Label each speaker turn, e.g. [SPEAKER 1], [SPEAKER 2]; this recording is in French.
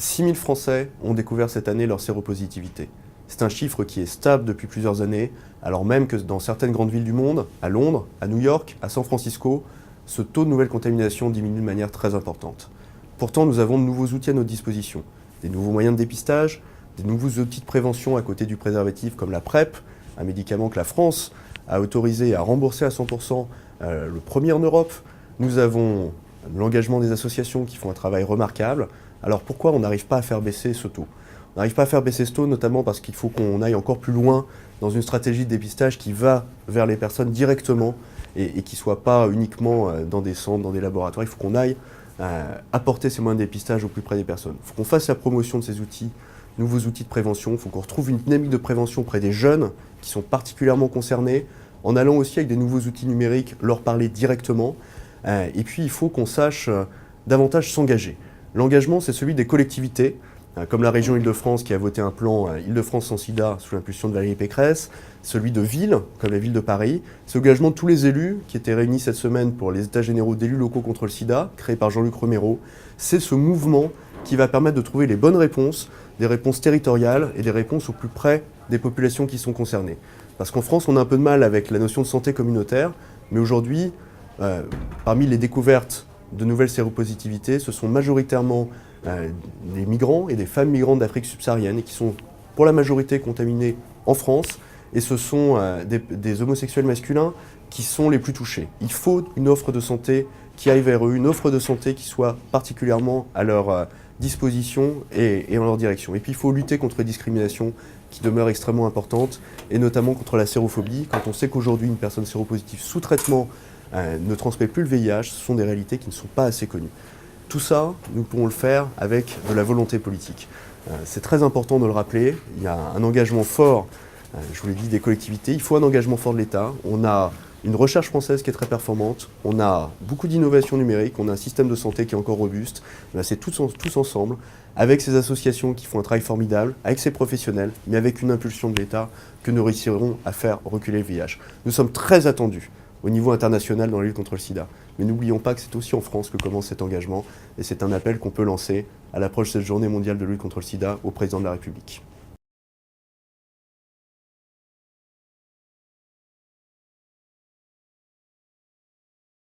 [SPEAKER 1] 6 000 Français ont découvert cette année leur séropositivité. C'est un chiffre qui est stable depuis plusieurs années, alors même que dans certaines grandes villes du monde, à Londres, à New York, à San Francisco, ce taux de nouvelle contamination diminue de manière très importante. Pourtant, nous avons de nouveaux outils à notre disposition, des nouveaux moyens de dépistage, des nouveaux outils de prévention à côté du préservatif comme la PrEP, un médicament que la France a autorisé à rembourser à 100%, le premier en Europe. Nous avons l'engagement des associations qui font un travail remarquable. Alors pourquoi on n'arrive pas à faire baisser ce taux? On n'arrive pas à faire baisser ce taux notamment parce qu'il faut qu'on aille encore plus loin dans une stratégie de dépistage qui va vers les personnes directement et qui ne soit pas uniquement dans des centres, dans des laboratoires. Il faut qu'on aille apporter ces moyens de dépistage au plus près des personnes. Il faut qu'on fasse la promotion de ces outils, nouveaux outils de prévention. Il faut qu'on retrouve une dynamique de prévention auprès des jeunes qui sont particulièrement concernés, en allant aussi avec des nouveaux outils numériques, leur parler directement. Et puis il faut qu'on sache davantage s'engager. L'engagement, c'est celui des collectivités, comme la région Île-de-France qui a voté un plan Île-de-France sans sida sous l'impulsion de Valérie Pécresse, celui de villes, comme la ville de Paris, c'est l'engagement de tous les élus qui étaient réunis cette semaine pour les états généraux d'élus locaux contre le sida, créé par Jean-Luc Romero. C'est ce mouvement qui va permettre de trouver les bonnes réponses, des réponses territoriales et des réponses au plus près des populations qui sont concernées. Parce qu'en France, on a un peu de mal avec la notion de santé communautaire, mais aujourd'hui, parmi les découvertes de nouvelles séropositivités, ce sont majoritairement des migrants et des femmes migrantes d'Afrique subsaharienne et qui sont pour la majorité contaminés en France, et ce sont des homosexuels masculins qui sont les plus touchés. Il faut une offre de santé qui aille vers eux, une offre de santé qui soit particulièrement à leur disposition et en leur direction. Et puis il faut lutter contre les discriminations qui demeurent extrêmement importantes, et notamment contre la sérophobie. Quand on sait qu'aujourd'hui une personne séropositive sous traitement ne transmet plus le VIH, ce sont des réalités qui ne sont pas assez connues. Tout ça, nous pourrons le faire avec de la volonté politique. C'est très important de le rappeler, il y a un engagement fort, je vous l'ai dit, des collectivités, il faut un engagement fort de l'État. On a une recherche française qui est très performante, on a beaucoup d'innovations numériques, on a un système de santé qui est encore robuste. C'est tous ensemble, avec ces associations qui font un travail formidable, avec ces professionnels, mais avec une impulsion de l'État, que nous réussirons à faire reculer le VIH. Nous sommes très attendus au niveau international dans la lutte contre le sida. Mais n'oublions pas que c'est aussi en France que commence cet engagement, et c'est un appel qu'on peut lancer à l'approche de cette journée mondiale de lutte contre le sida au président de la République.